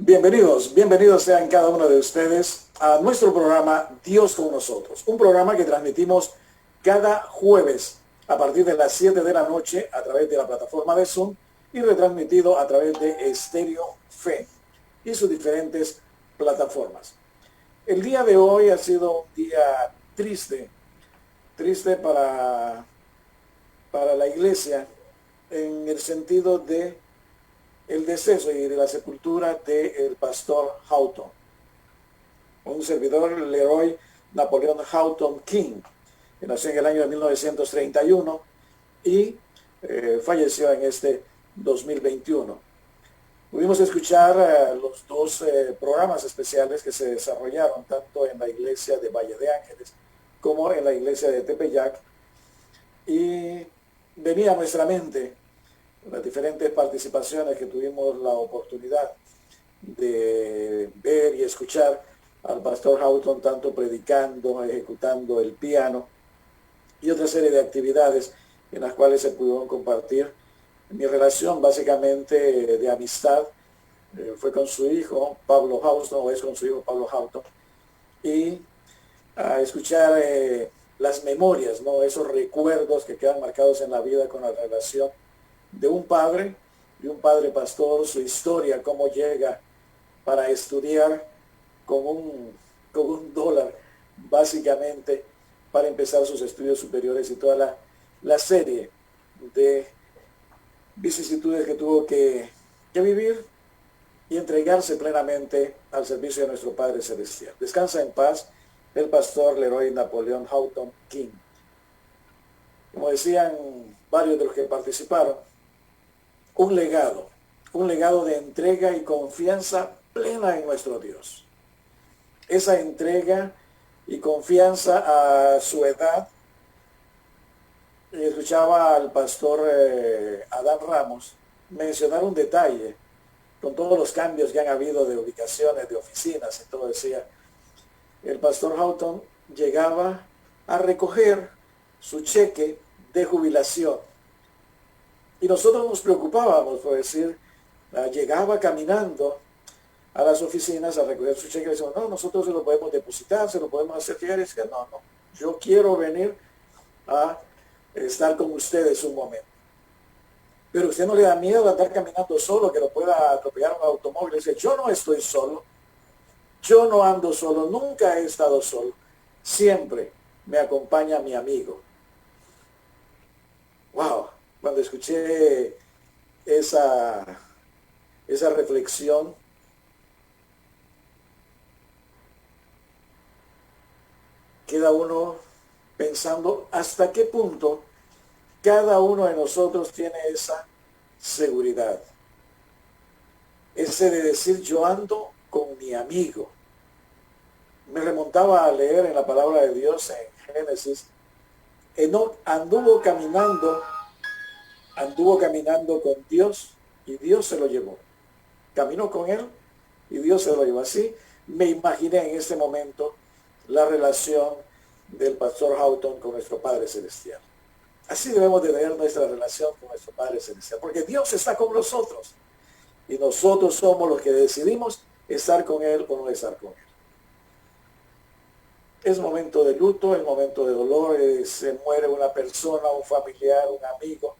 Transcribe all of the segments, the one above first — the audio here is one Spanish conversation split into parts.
Bienvenidos sean cada uno de ustedes a nuestro programa Dios con nosotros, un programa que transmitimos cada jueves a partir de las 7 de la noche a través de la plataforma de Zoom y retransmitido a través de Estéreo Fe y sus diferentes plataformas. El día de hoy ha sido un día triste para la iglesia en el sentido de el deceso y de la sepultura del pastor Houghton, un servidor Leroy Napoleón Houghton King, que nació en el año de 1931 y falleció en este 2021. Pudimos escuchar los dos programas especiales que se desarrollaron tanto en la iglesia de Valle de Ángeles como en la iglesia de Tepeyac, y venía a nuestra mente las diferentes participaciones que tuvimos la oportunidad de ver y escuchar al pastor Houghton, tanto predicando, ejecutando el piano y otra serie de actividades en las cuales se pudieron compartir. Mi relación básicamente de amistad fue con su hijo Pablo Houghton, o es con su hijo Pablo Houghton, y a escuchar las memorias, ¿no? Esos recuerdos que quedan marcados en la vida con la relación de un padre pastor, su historia, cómo llega para estudiar con un dólar, básicamente, para empezar sus estudios superiores, y toda la serie de vicisitudes que tuvo que vivir y entregarse plenamente al servicio de nuestro Padre Celestial. Descansa en paz el pastor Leroy Napoleón Houghton King. Como decían varios de los que participaron, un legado de entrega y confianza plena en nuestro Dios. Esa entrega y confianza a su edad. Escuchaba al pastor Adán Ramos mencionar un detalle con todos los cambios que han habido de ubicaciones, de oficinas y todo. Decía, el pastor Houghton llegaba a recoger su cheque de jubilación y nosotros nos preocupábamos, por decir, llegaba caminando a las oficinas a recoger su cheque y decíamos, no, nosotros se lo podemos depositar, se lo podemos hacer llegar. Y decía, no, yo quiero venir a estar con ustedes un momento. Pero usted no le da miedo andar caminando solo, que lo pueda atropellar un automóvil. Dice, yo no estoy solo, yo no ando solo, nunca he estado solo, siempre me acompaña mi amigo. Wow, cuando escuché esa reflexión, queda uno pensando hasta qué punto cada uno de nosotros tiene esa seguridad. Ese de decir, yo ando con mi amigo. Me remontaba a leer en la palabra de Dios en Génesis. Enoc anduvo caminando con Dios y Dios se lo llevó. Caminó con él y Dios se lo llevó. Así me imaginé en ese momento la relación del pastor Houghton con nuestro Padre Celestial. Así debemos de ver nuestra relación con nuestro Padre Celestial, porque Dios está con nosotros y nosotros somos los que decidimos estar con Él o no estar con Él. Es momento de luto, es momento de dolor, se muere una persona, un familiar, un amigo,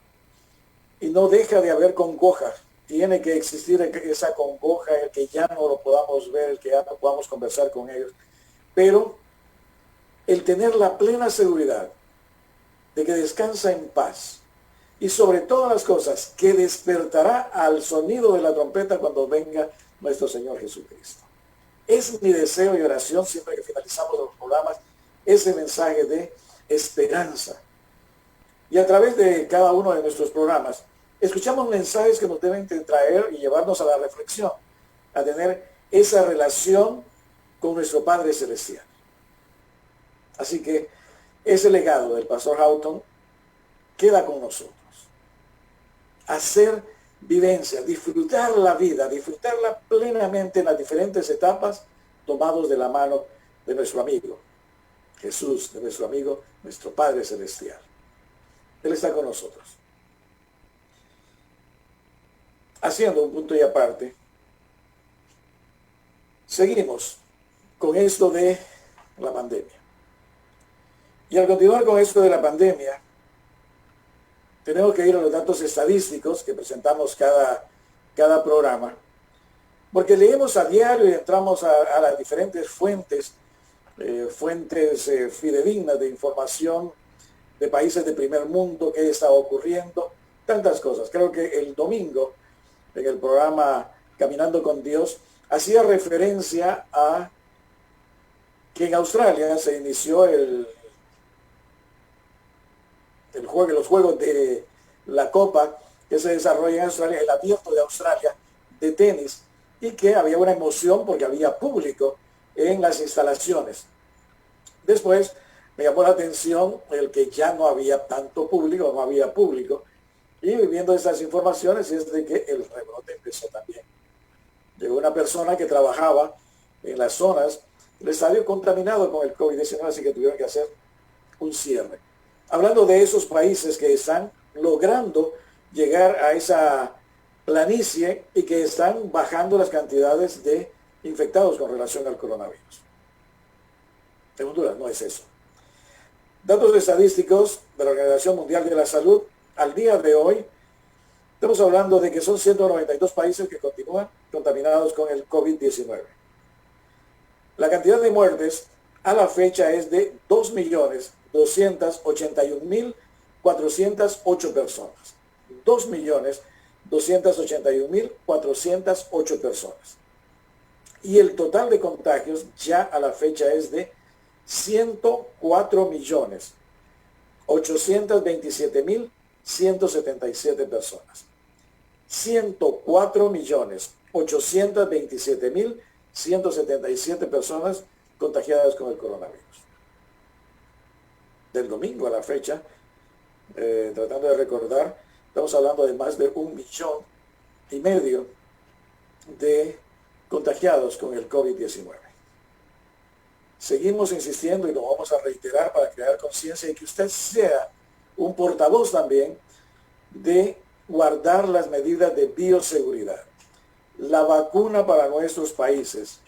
y no deja de haber congoja. Tiene que existir esa congoja, el que ya no lo podamos ver, el que ya no podamos conversar con ellos, pero el tener la plena seguridad de que descansa en paz, y sobre todas las cosas, que despertará al sonido de la trompeta cuando venga nuestro Señor Jesucristo. Es mi deseo y oración siempre que finalizamos los programas, ese mensaje de esperanza. Y a través de cada uno de nuestros programas, escuchamos mensajes que nos deben traer y llevarnos a la reflexión, a tener esa relación con nuestro Padre Celestial. Así que ese legado del pastor Houghton queda con nosotros. Hacer vivencia, disfrutar la vida, disfrutarla plenamente en las diferentes etapas, tomados de la mano de nuestro amigo Jesús, de nuestro amigo, nuestro Padre Celestial. Él está con nosotros. Haciendo un punto y aparte, Seguimos con esto de la pandemia. Y al continuar con esto de la pandemia, tenemos que ir a los datos estadísticos que presentamos cada programa, porque leemos a diario y entramos a las diferentes fuentes, fidedignas de información de países de primer mundo, qué está ocurriendo, tantas cosas. Creo que el domingo, en el programa Caminando con Dios, hacía referencia a que en Australia se inició los juegos de la Copa que se desarrolla en Australia, el Abierto de Australia de tenis, y que había una emoción porque había público en las instalaciones. Después me llamó la atención el que ya no había tanto público, no había público, y viendo estas informaciones es de que el rebrote empezó también. Llegó una persona que trabajaba en las zonas del estadio contaminado con el COVID-19, así que tuvieron que hacer un cierre. Hablando de esos países que están logrando llegar a esa planicie y que están bajando las cantidades de infectados con relación al coronavirus. En Honduras no es eso. Datos estadísticos de la Organización Mundial de la Salud, al día de hoy, estamos hablando de que son 192 países que continúan contaminados con el COVID-19. La cantidad de muertes a la fecha es de 2.281.408 personas. 2.281.408 personas. Y el total de contagios ya a la fecha es de 104.827.177 personas. 104.827.177 personas contagiadas con el coronavirus. Del domingo a la fecha, tratando de recordar, estamos hablando de más de 1,5 millones de contagiados con el COVID-19. Seguimos insistiendo y lo vamos a reiterar para crear conciencia y que usted sea un portavoz también de guardar las medidas de bioseguridad. La vacuna para nuestros países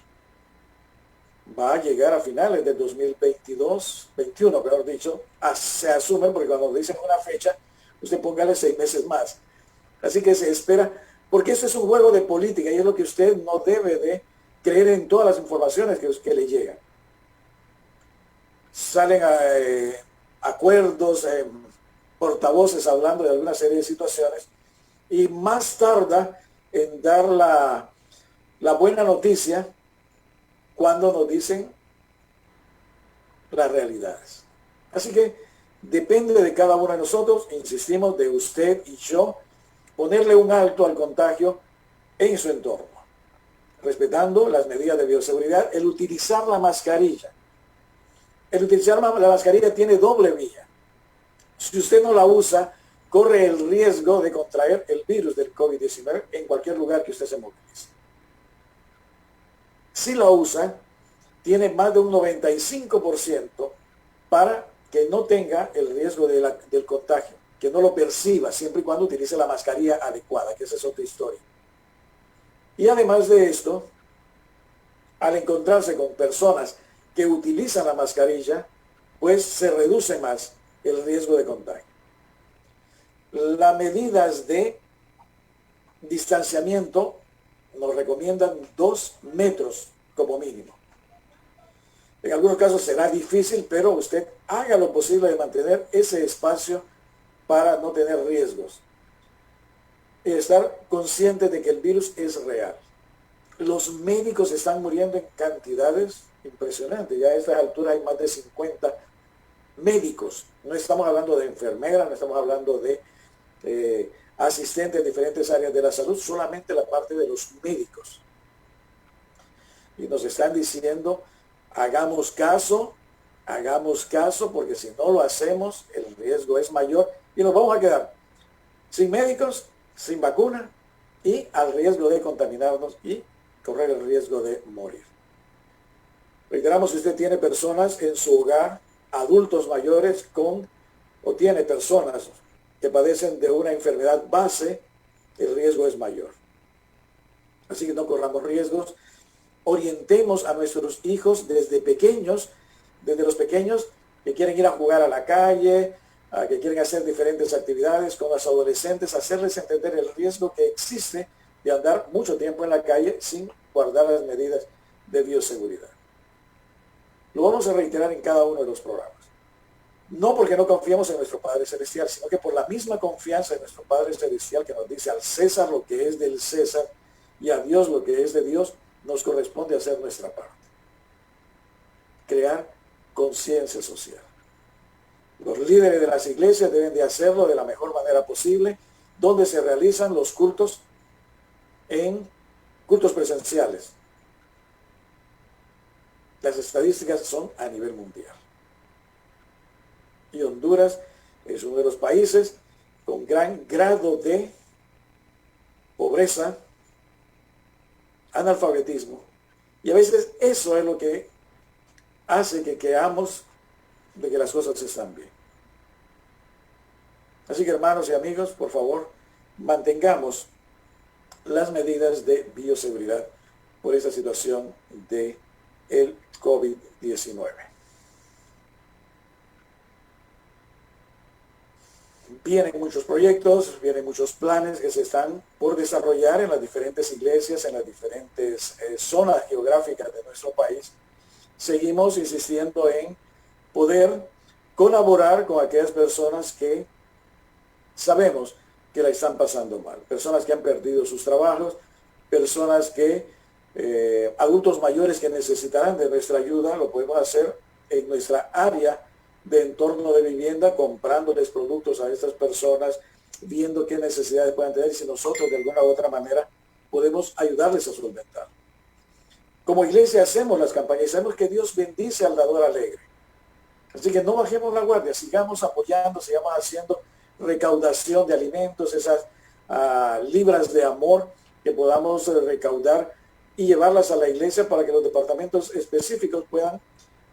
va a llegar a finales del 2022, 21, mejor dicho, se asume, porque cuando dicen una fecha, usted póngale 6 meses más. Así que se espera, porque esto es un juego de política y es lo que usted no debe de creer en todas las informaciones que le llegan. Salen acuerdos, portavoces hablando de alguna serie de situaciones y más tarda en dar la buena noticia cuando nos dicen las realidades. Así que depende de cada uno de nosotros, insistimos, de usted y yo, ponerle un alto al contagio en su entorno, respetando las medidas de bioseguridad, el utilizar la mascarilla. El utilizar la mascarilla tiene doble vía. Si usted no la usa, corre el riesgo de contraer el virus del COVID-19 en cualquier lugar que usted se movilice. Si la usa, tiene más de un 95% para que no tenga el riesgo del contagio, que no lo perciba, siempre y cuando utilice la mascarilla adecuada, que esa es otra historia. Y además de esto, al encontrarse con personas que utilizan la mascarilla, pues se reduce más el riesgo de contagio. Las medidas de distanciamiento nos recomiendan 2 metros como mínimo. En algunos casos será difícil, pero usted haga lo posible de mantener ese espacio para no tener riesgos. Y estar consciente de que el virus es real. Los médicos están muriendo en cantidades impresionantes. Ya a estas alturas hay más de 50 médicos. No estamos hablando de enfermeras, no estamos hablando de asistentes en diferentes áreas de la salud, solamente la parte de los médicos. Y nos están diciendo, hagamos caso, porque si no lo hacemos, el riesgo es mayor y nos vamos a quedar sin médicos, sin vacuna y al riesgo de contaminarnos y correr el riesgo de morir. Reiteramos, si usted tiene personas en su hogar, adultos mayores o tiene personas que padecen de una enfermedad base, el riesgo es mayor. Así que no corramos riesgos orientemos a nuestros hijos desde pequeños, desde los pequeños que quieren ir a jugar a la calle, que quieren hacer diferentes actividades con los adolescentes, hacerles entender el riesgo que existe de andar mucho tiempo en la calle sin guardar las medidas de bioseguridad. Lo vamos a reiterar en cada uno de los programas. No porque no confiemos en nuestro Padre Celestial, sino que por la misma confianza en nuestro Padre Celestial, que nos dice al César lo que es del César y a Dios lo que es de Dios, nos corresponde hacer nuestra parte. Crear conciencia social. Los líderes de las iglesias deben de hacerlo de la mejor manera posible, donde se realizan los cultos en cultos presenciales. Las estadísticas son a nivel mundial. Y Honduras es uno de los países con gran grado de pobreza, analfabetismo, y a veces eso es lo que hace que creamos de que las cosas están bien. Así que, hermanos y amigos, por favor, mantengamos las medidas de bioseguridad por esta situación de el COVID-19. Vienen muchos proyectos, vienen muchos planes que se están por desarrollar en las diferentes iglesias, en las diferentes zonas geográficas de nuestro país. Seguimos insistiendo en poder colaborar con aquellas personas que sabemos que la están pasando mal. Personas que han perdido sus trabajos, personas que, adultos mayores que necesitarán de nuestra ayuda. Lo podemos hacer en nuestra área de entorno de vivienda, comprándoles productos a estas personas, viendo qué necesidades puedan tener y si nosotros de alguna u otra manera podemos ayudarles a solventar. Como iglesia hacemos las campañas y sabemos que Dios bendice al dador alegre. Así que no bajemos la guardia, sigamos apoyando, sigamos haciendo recaudación de alimentos, esas libras de amor que podamos recaudar y llevarlas a la iglesia para que los departamentos específicos puedan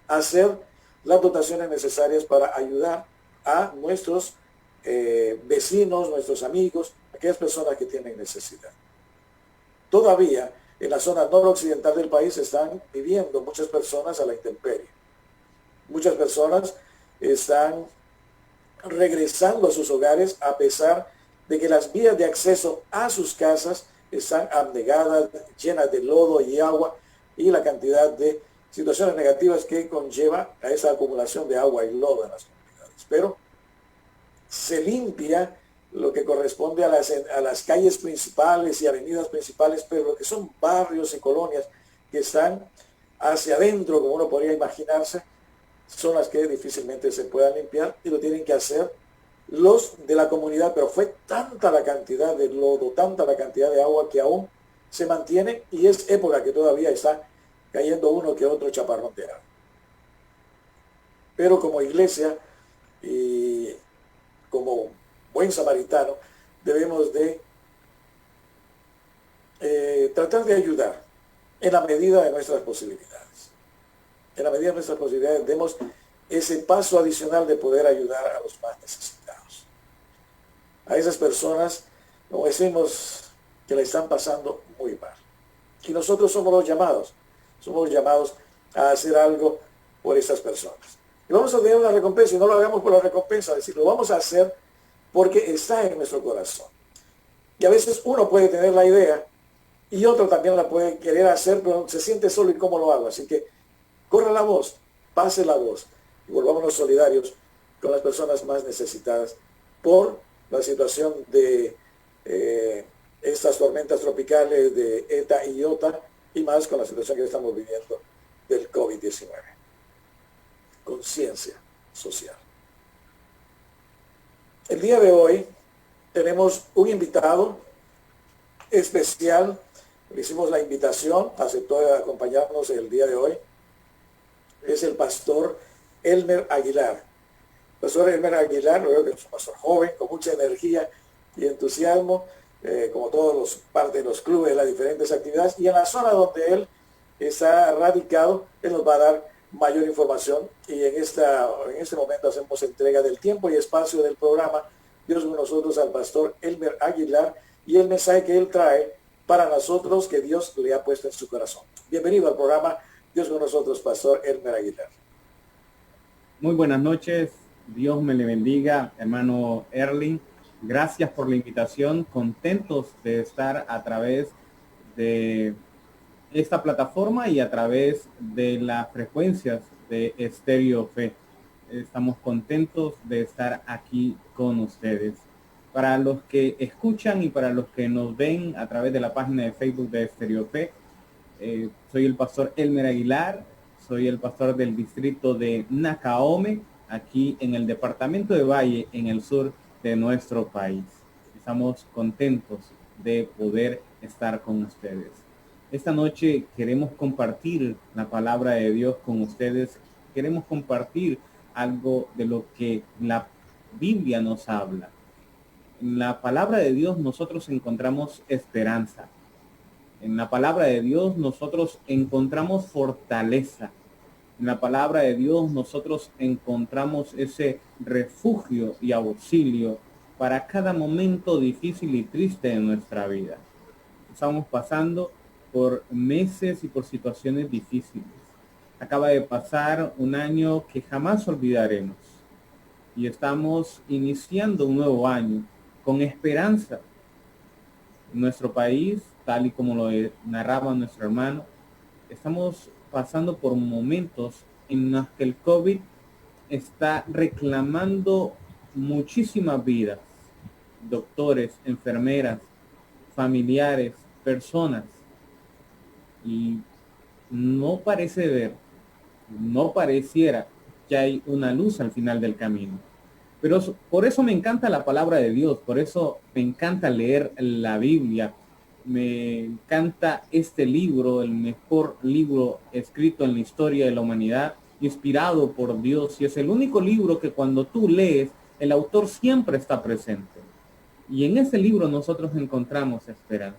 hacer las dotaciones necesarias para ayudar a nuestros vecinos, nuestros amigos, aquellas personas que tienen necesidad. Todavía en la zona noroccidental del país están viviendo muchas personas a la intemperie. Muchas personas están regresando a sus hogares a pesar de que las vías de acceso a sus casas están abnegadas, llenas de lodo y agua, y la cantidad de situaciones negativas que conlleva a esa acumulación de agua y lodo en las comunidades. Pero se limpia lo que corresponde a las calles principales y avenidas principales, pero lo que son barrios y colonias que están hacia adentro, como uno podría imaginarse, son las que difícilmente se puedan limpiar y lo tienen que hacer los de la comunidad, pero fue tanta la cantidad de lodo, tanta la cantidad de agua que aún se mantiene y es época que todavía está cayendo uno que otro chaparrón de agua. Pero como iglesia y como buen samaritano debemos de tratar de ayudar en la medida de nuestras posibilidades. En la medida de nuestras posibilidades demos ese paso adicional de poder ayudar a los más necesitados. A esas personas, como decimos, que la están pasando muy mal. Y nosotros somos los llamados a hacer algo por esas personas. Y vamos a tener una recompensa, y no lo hagamos por la recompensa, es decir, lo vamos a hacer porque está en nuestro corazón. Y a veces uno puede tener la idea y otro también la puede querer hacer, pero se siente solo y cómo lo hago. Así que corra la voz, pase la voz y volvámonos solidarios con las personas más necesitadas por la situación de estas tormentas tropicales de ETA y IOTA y más con la situación que estamos viviendo del COVID-19. Conciencia social. El día de hoy tenemos un invitado especial. Le hicimos la invitación, aceptó acompañarnos el día de hoy. Es el pastor Elmer Aguilar. El pastor Elmer Aguilar, lo veo que es un pastor joven, con mucha energía y entusiasmo, como todos los parte de los clubes, las diferentes actividades, y en la zona donde él está radicado, él nos va a dar mayor información, y en este momento hacemos entrega del tiempo y espacio del programa. Dios con nosotros al pastor Elmer Aguilar y el mensaje que él trae para nosotros que Dios le ha puesto en su corazón. Bienvenido al programa Dios con nosotros, Pastor Elmer Aguilar. Muy buenas noches, Dios me le bendiga, hermano Erling. Gracias por la invitación, contentos de estar a través de esta plataforma y a través de las frecuencias de Estéreo Fe. Estamos contentos de estar aquí con ustedes. Para los que escuchan y para los que nos ven a través de la página de Facebook de Estéreo Fe, soy el pastor Elmer Aguilar, soy el pastor del distrito de Nacaome, aquí en el departamento de Valle, en el sur de nuestro país. Estamos contentos de poder estar con ustedes. Esta noche queremos compartir la palabra de Dios con ustedes. Queremos compartir algo de lo que la Biblia nos habla. En la palabra de Dios nosotros encontramos esperanza. En la palabra de Dios nosotros encontramos fortaleza. En la palabra de Dios nosotros encontramos ese refugio y auxilio para cada momento difícil y triste de nuestra vida. Estamos pasando por meses y por situaciones difíciles. Acaba de pasar un año que jamás olvidaremos. Y estamos iniciando un nuevo año con esperanza. En nuestro país, tal y como lo narraba nuestro hermano, estamos pasando por momentos en los que el COVID está reclamando muchísimas vidas. Doctores, enfermeras, familiares, personas. Y no pareciera que hay una luz al final del camino. Pero por eso me encanta la palabra de Dios, por eso me encanta leer la Biblia, me encanta este libro, el mejor libro escrito en la historia de la humanidad, inspirado por Dios, y es el único libro que cuando tú lees, el autor siempre está presente. Y en ese libro nosotros encontramos esperanza.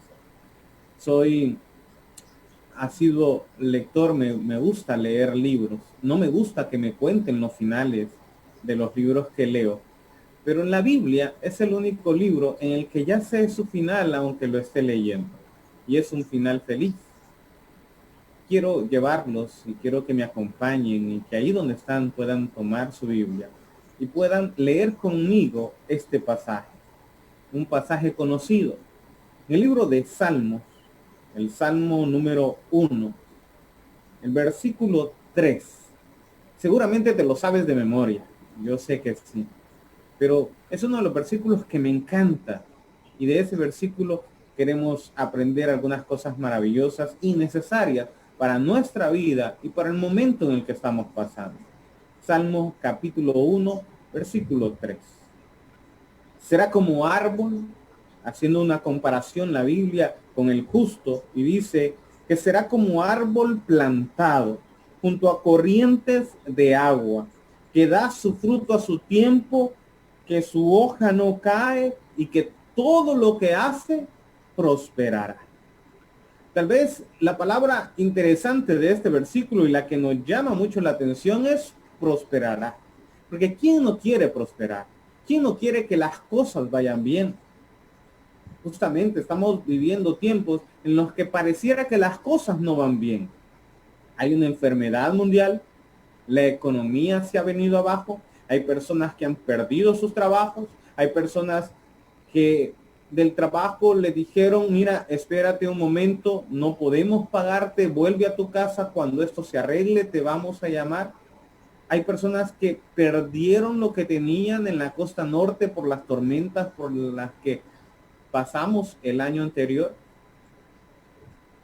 Ha sido lector, me gusta leer libros, no me gusta que me cuenten los finales de los libros que leo, pero en la Biblia es el único libro en el que ya sé su final aunque lo esté leyendo, y es un final feliz. Quiero llevarlos y quiero que me acompañen y que ahí donde están puedan tomar su Biblia y puedan leer conmigo este pasaje, un pasaje conocido. En el libro de Salmos, el Salmo número 1, el versículo 3. Seguramente te lo sabes de memoria, yo sé que sí, pero es uno de los versículos que me encanta, y de ese versículo queremos aprender algunas cosas maravillosas y necesarias para nuestra vida y para el momento en el que estamos pasando. Salmo capítulo 1, versículo 3. Será como árbol, haciendo una comparación la Biblia con el justo, y dice que será como árbol plantado junto a corrientes de agua, que da su fruto a su tiempo, que su hoja no cae y que todo lo que hace prosperará. Tal vez la palabra interesante de este versículo y la que nos llama mucho la atención es prosperará. Porque ¿quién no quiere prosperar? ¿Quién no quiere que las cosas vayan bien? Justamente estamos viviendo tiempos en los que pareciera que las cosas no van bien. Hay una enfermedad mundial, la economía se ha venido abajo, hay personas que han perdido sus trabajos, hay personas que del trabajo le dijeron, mira, espérate un momento, no podemos pagarte, vuelve a tu casa, cuando esto se arregle te vamos a llamar. Hay personas que perdieron lo que tenían en la costa norte por las tormentas por las que pasamos el año anterior.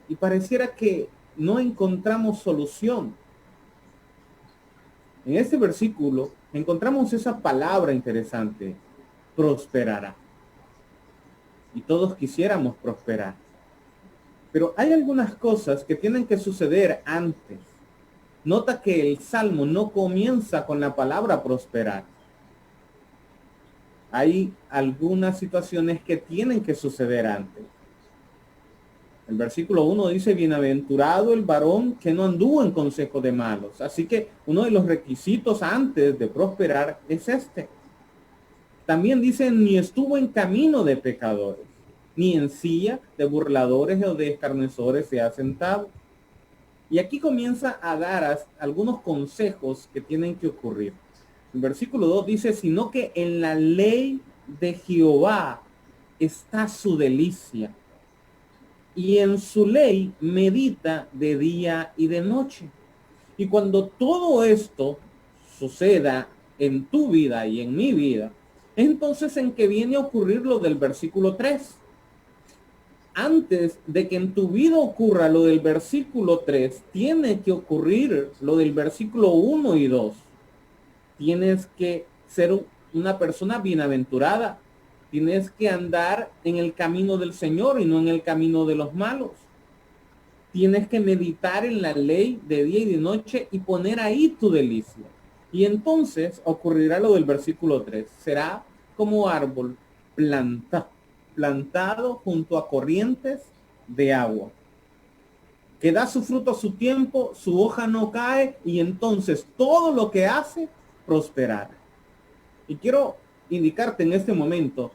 Y pareciera que no encontramos solución. En este versículo encontramos esa palabra interesante, prosperará. Y todos quisiéramos prosperar. Pero hay algunas cosas que tienen que suceder antes. Nota que el Salmo no comienza con la palabra prosperar. Hay algunas situaciones que tienen que suceder antes. El versículo 1 dice, bienaventurado el varón que no anduvo en consejo de malos. Así que uno de los requisitos antes de prosperar es este. También dice, ni estuvo en camino de pecadores, ni en silla de burladores o de escarnecedores se ha sentado. Y aquí comienza a dar algunos consejos que tienen que ocurrir. El versículo 2 dice, sino que en la ley de Jehová está su delicia, y en su ley medita de día y de noche. Y cuando todo esto suceda en tu vida y en mi vida, entonces en que viene a ocurrir lo del versículo 3. Antes de que en tu vida ocurra lo del versículo 3, tiene que ocurrir lo del versículo 1 y 2. Tienes que ser una persona bienaventurada. Tienes que andar en el camino del Señor y no en el camino de los malos. Tienes que meditar en la ley de día y de noche y poner ahí tu delicia. Y entonces ocurrirá lo del versículo 3. Será como árbol plantado junto a corrientes de agua, que da su fruto a su tiempo, su hoja no cae, y entonces todo lo que hace prosperará. Y quiero indicarte en este momento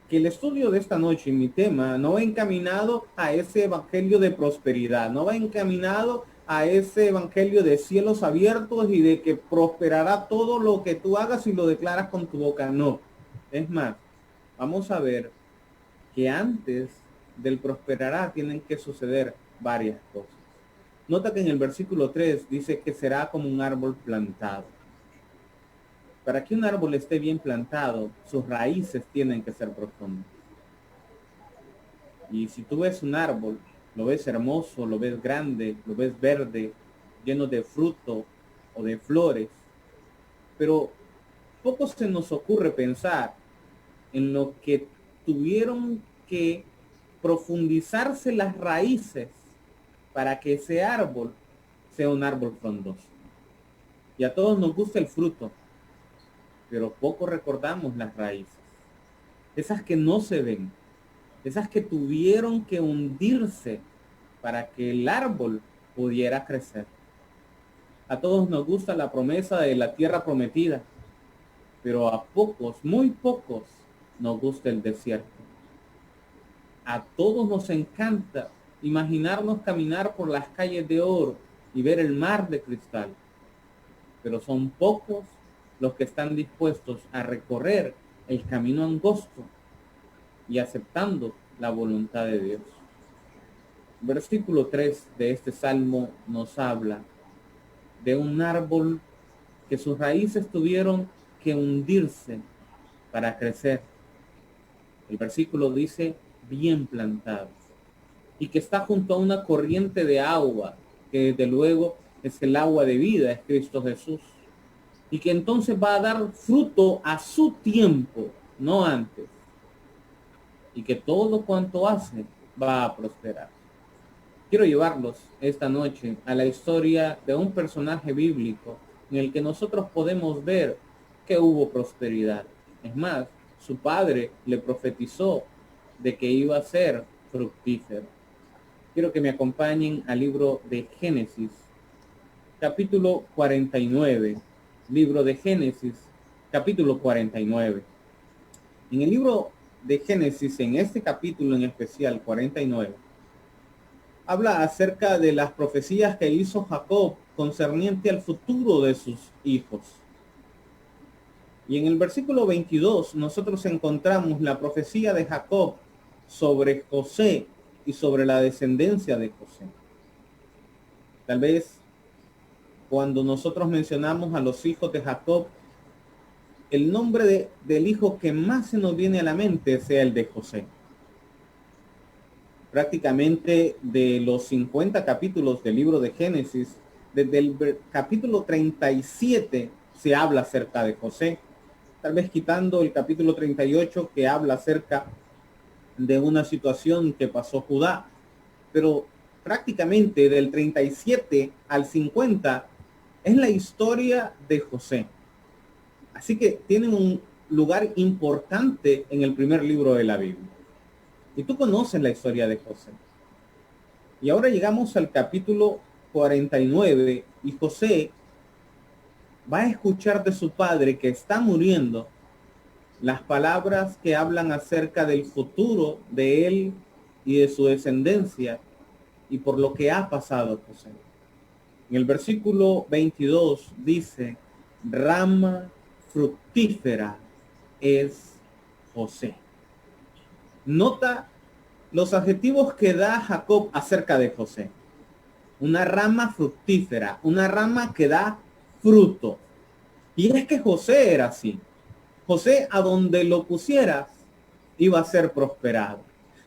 que el estudio de esta noche, mi tema, no va encaminado a ese evangelio de prosperidad, no va encaminado a ese evangelio de cielos abiertos y de que prosperará todo lo que tú hagas y lo declaras con tu boca. No. Es más, vamos a ver que antes del prosperará tienen que suceder varias cosas. Nota que en el versículo 3 dice que será como un árbol plantado. Para que un árbol esté bien plantado, sus raíces tienen que ser profundas. Y si tú ves un árbol, lo ves hermoso, lo ves grande, lo ves verde, lleno de fruto o de flores, pero poco se nos ocurre pensar en lo que tuvieron que profundizarse las raíces para que ese árbol sea un árbol frondoso. Y a todos nos gusta el fruto, pero poco recordamos las raíces, esas que no se ven, esas que tuvieron que hundirse para que el árbol pudiera crecer. A todos nos gusta la promesa de la tierra prometida, pero a pocos, muy pocos, nos gusta el desierto. A todos nos encanta imaginarnos caminar por las calles de oro y ver el mar de cristal, pero son pocos los que están dispuestos a recorrer el camino angosto y aceptando la voluntad de Dios. Versículo 3 de este salmo nos habla de un árbol que sus raíces tuvieron que hundirse para crecer. El versículo dice bien plantado y que está junto a una corriente de agua, que desde luego es el agua de vida, es Cristo Jesús, y que entonces va a dar fruto a su tiempo, no antes, y que todo cuanto hace va a prosperar. Quiero llevarlos esta noche a la historia de un personaje bíblico en el que nosotros podemos ver que hubo prosperidad. Es más, su padre le profetizó de que iba a ser fructífero. Quiero que me acompañen al libro de Génesis, capítulo 49. Libro de Génesis, capítulo 49. En el libro de Génesis, en este capítulo en especial, 49, habla acerca de las profecías que hizo Jacob concerniente al futuro de sus hijos. Y en el versículo 22 nosotros encontramos la profecía de Jacob sobre José y sobre la descendencia de José. Tal vez cuando nosotros mencionamos a los hijos de Jacob, el nombre del hijo que más se nos viene a la mente sea el de José. Prácticamente de los 50 capítulos del libro de Génesis, desde el capítulo 37 se habla acerca de José, tal vez quitando el capítulo 38 que habla acerca de una situación que pasó Judá, pero prácticamente del 37 al 50 es la historia de José. Así que tienen un lugar importante en el primer libro de la Biblia. Y tú conoces la historia de José. Y ahora llegamos al capítulo 49 y José va a escuchar de su padre que está muriendo las palabras que hablan acerca del futuro de él y de su descendencia y por lo que ha pasado José. En el versículo 22 dice, rama fructífera es José. Nota los adjetivos que da Jacob acerca de José. Una rama fructífera, una rama que da fruto. Y es que José era así. José, a donde lo pusieras, iba a ser prosperado.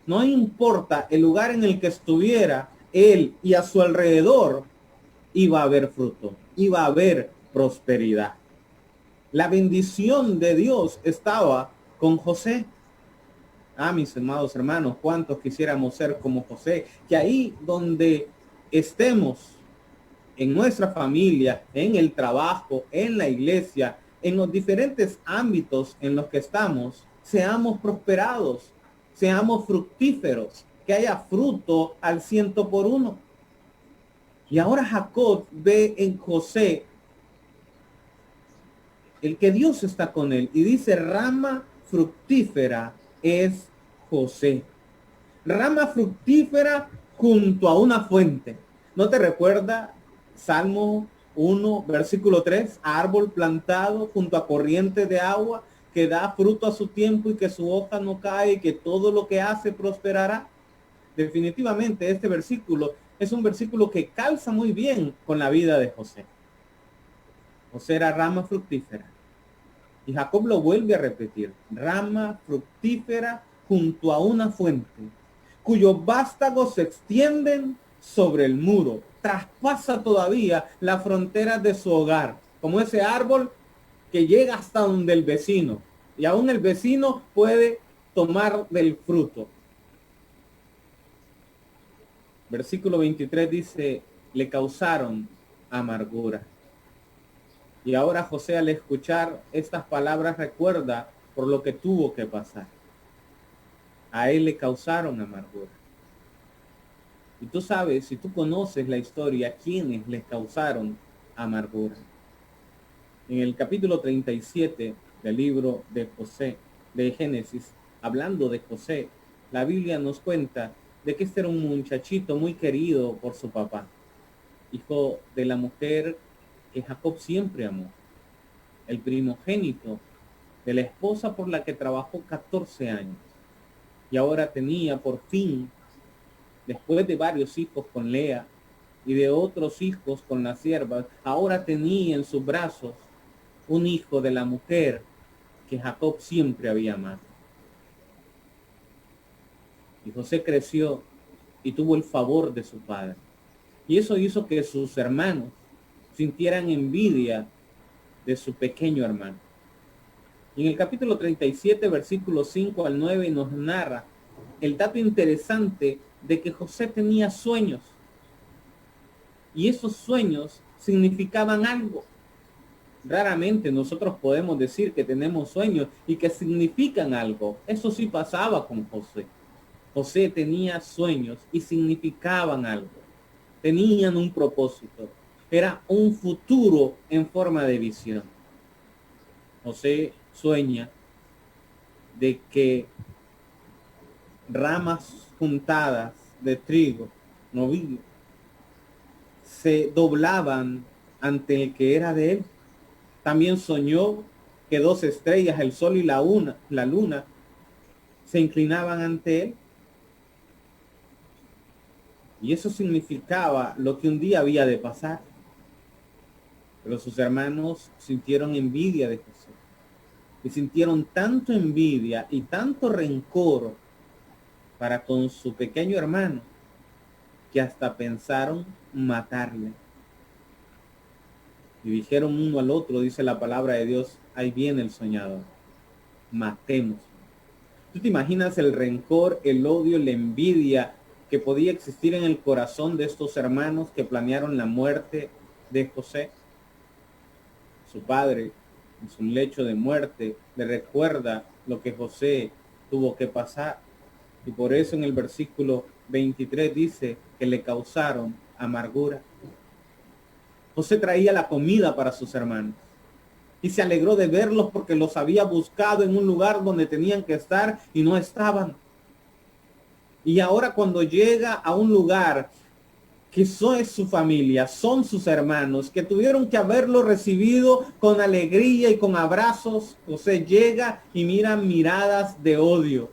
No importa el lugar en el que estuviera, él y a su alrededor iba a haber fruto, iba a haber prosperidad. La bendición de Dios estaba con José. Mis amados hermanos, ¿cuántos quisiéramos ser como José? Que ahí donde estemos, en nuestra familia, en el trabajo, en la iglesia, en los diferentes ámbitos en los que estamos, seamos prosperados, seamos fructíferos, que haya fruto al 100%. Y ahora Jacob ve en José el que Dios está con él y dice, rama fructífera es José. Rama fructífera junto a una fuente. ¿No te recuerda Salmo 1, versículo 3? Árbol plantado junto a corriente de agua que da fruto a su tiempo y que su hoja no cae y que todo lo que hace prosperará. Definitivamente este versículo es un versículo que calza muy bien con la vida de José. José era rama fructífera. Y Jacob lo vuelve a repetir. Rama fructífera junto a una fuente, cuyos vástagos se extienden sobre el muro. Traspasa todavía las fronteras de su hogar, como ese árbol que llega hasta donde el vecino. Y aún el vecino puede tomar del fruto. Versículo 23 dice, le causaron amargura. Y ahora José, al escuchar estas palabras, recuerda por lo que tuvo que pasar. A él le causaron amargura. Y tú sabes, si tú conoces la historia, ¿quiénes le causaron amargura? En el capítulo 37 del libro de José, de Génesis, hablando de José, la Biblia nos cuenta de que este era un muchachito muy querido por su papá, hijo de la mujer que Jacob siempre amó, el primogénito de la esposa por la que trabajó 14 años. Y ahora tenía por fin, después de varios hijos con Lea y de otros hijos con las siervas, ahora tenía en sus brazos un hijo de la mujer que Jacob siempre había amado. Y José creció y tuvo el favor de su padre. Y eso hizo que sus hermanos sintieran envidia de su pequeño hermano. Y en el capítulo 37, versículos 5 al 9, nos narra el dato interesante de que José tenía sueños. Y esos sueños significaban algo. Raramente nosotros podemos decir que tenemos sueños y que significan algo. Eso sí pasaba con José. José tenía sueños y significaban algo. Tenían un propósito. Era un futuro en forma de visión. José sueña de que ramas juntadas de trigo, novillo, se doblaban ante el que era de él. También soñó que 2 estrellas, el sol y la luna, se inclinaban ante él. Y eso significaba lo que un día había de pasar. Pero sus hermanos sintieron envidia de José. Y sintieron tanto envidia y tanto rencor para con su pequeño hermano que hasta pensaron matarle. Y dijeron uno al otro, dice la palabra de Dios, ahí viene el soñador, matemos. ¿Tú te imaginas el rencor, el odio, la envidia que podía existir en el corazón de estos hermanos que planearon la muerte de José? Su padre, en su lecho de muerte, le recuerda lo que José tuvo que pasar. Y por eso en el versículo 23 dice que le causaron amargura. José traía la comida para sus hermanos y se alegró de verlos porque los había buscado en un lugar donde tenían que estar y no estaban. Y ahora cuando llega a un lugar que es su familia, son sus hermanos, que tuvieron que haberlo recibido con alegría y con abrazos. José llega y mira miradas de odio,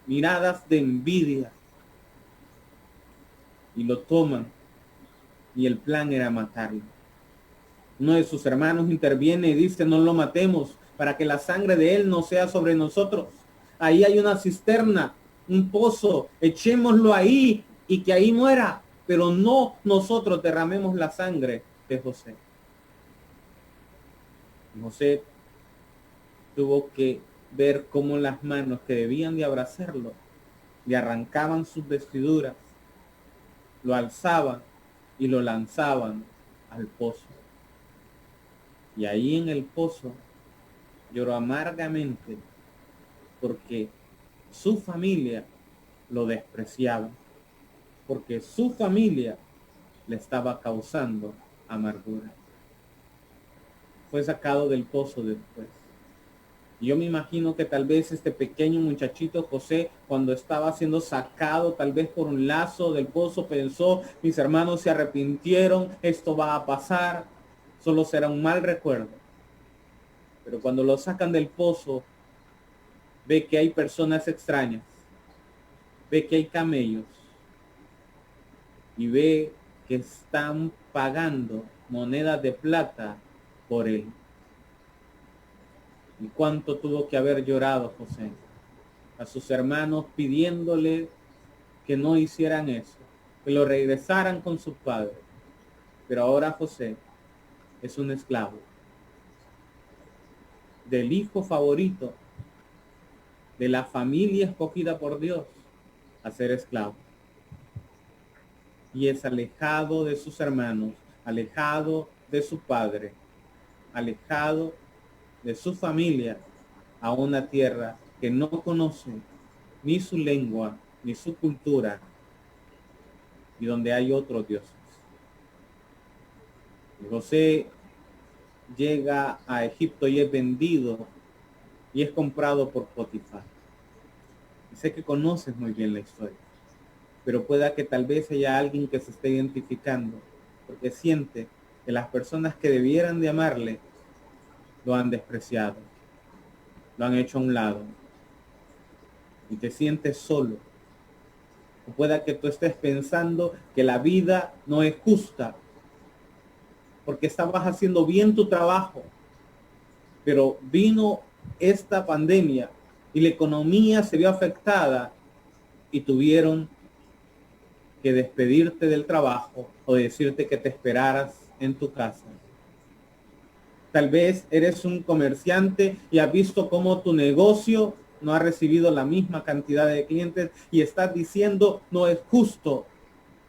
miradas de envidia, y lo toman, y el plan era matarlo. Uno de sus hermanos interviene y dice: no lo matemos, para que la sangre de él no sea sobre nosotros. Ahí hay una cisterna, un pozo, echémoslo ahí y que ahí muera, pero no nosotros derramemos la sangre de José. José tuvo que ver cómo las manos que debían de abrazarlo le arrancaban sus vestiduras, lo alzaban y lo lanzaban al pozo. Y ahí en el pozo lloró amargamente porque su familia lo despreciaba, porque su familia le estaba causando amargura. Fue sacado del pozo después. Y yo me imagino que tal vez este pequeño muchachito José, cuando estaba siendo sacado tal vez por un lazo del pozo, pensó: mis hermanos se arrepintieron, esto va a pasar, solo será un mal recuerdo. Pero cuando lo sacan del pozo, ve que hay personas extrañas, ve que hay camellos y ve que están pagando monedas de plata por él. ¿Y cuánto tuvo que haber llorado José a sus hermanos pidiéndole que no hicieran eso, que lo regresaran con su padre? Pero ahora José es un esclavo del hijo favorito de la familia escogida por Dios a ser esclavo. Y es alejado de sus hermanos, alejado de su padre, alejado de su familia a una tierra que no conoce ni su lengua, ni su cultura, y donde hay otros dioses. Y José llega a Egipto y es vendido y es comprado por Potifar. Y sé que conoces muy bien la historia, pero pueda que tal vez haya alguien que se esté identificando, porque siente que las personas que debieran de amarle lo han despreciado, lo han hecho a un lado, y te sientes solo. O pueda que tú estés pensando que la vida no es justa, porque estabas haciendo bien tu trabajo, pero vino esta pandemia y la economía se vio afectada y tuvieron que despedirte del trabajo o decirte que te esperaras en tu casa. Tal vez eres un comerciante y has visto cómo tu negocio no ha recibido la misma cantidad de clientes y estás diciendo: no es justo,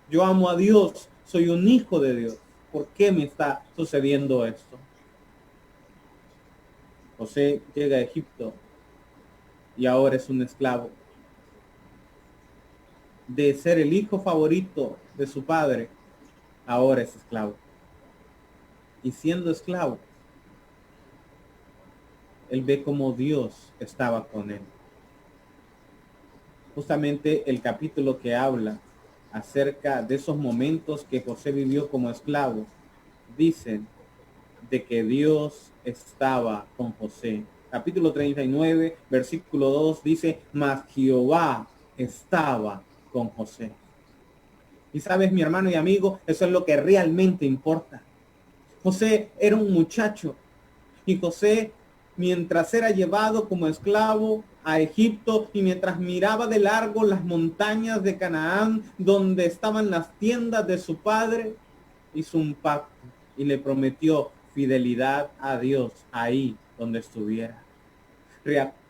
yo amo a Dios, soy un hijo de Dios, ¿por qué me está sucediendo esto? José llega a Egipto y ahora es un esclavo. De ser el hijo favorito de su padre, ahora es esclavo. Y siendo esclavo, él ve cómo Dios estaba con él. Justamente el capítulo que habla acerca de esos momentos que José vivió como esclavo, dicen de que Dios estaba con José. Capítulo 39, versículo 2 dice: mas Jehová estaba con José. Y sabes, mi hermano y amigo, eso es lo que realmente importa. José era un muchacho y José, mientras era llevado como esclavo a Egipto y mientras miraba de largo las montañas de Canaán donde estaban las tiendas de su padre, hizo un pacto y le prometió fidelidad a Dios ahí donde estuviera.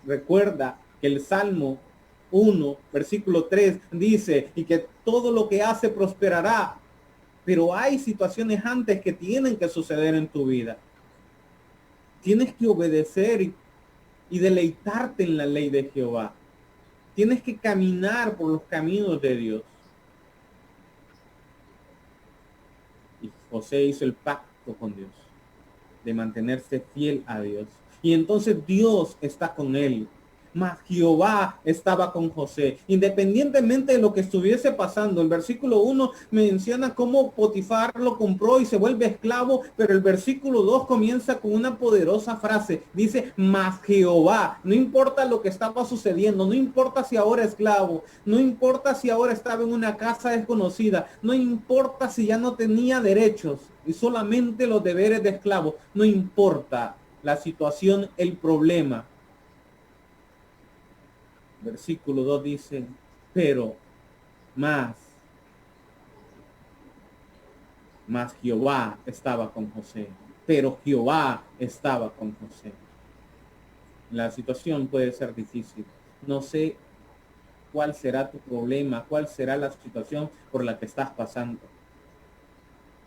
Recuerda que el Salmo 1, versículo 3 dice: y que todo lo que hace prosperará. Pero hay situaciones antes que tienen que suceder en tu vida. Tienes que obedecer y deleitarte en la ley de Jehová. Tienes que caminar por los caminos de Dios. Y José hizo el pacto con Dios de mantenerse fiel a Dios. Y entonces Dios está con él. mas Jehová estaba con José. Independientemente de lo que estuviese pasando, el versículo 1 menciona cómo Potifar lo compró y se vuelve esclavo, pero el versículo 2 comienza con una poderosa frase. Dice, mas Jehová. No importa lo que estaba sucediendo, no importa si ahora esclavo, no importa si ahora estaba en una casa desconocida, no importa si ya no tenía derechos y solamente los deberes de esclavo, no importa la situación, el problema. Versículo 2 dice, pero más Jehová estaba con José, pero Jehová estaba con José. La situación puede ser difícil. No sé cuál será tu problema, cuál será la situación por la que estás pasando.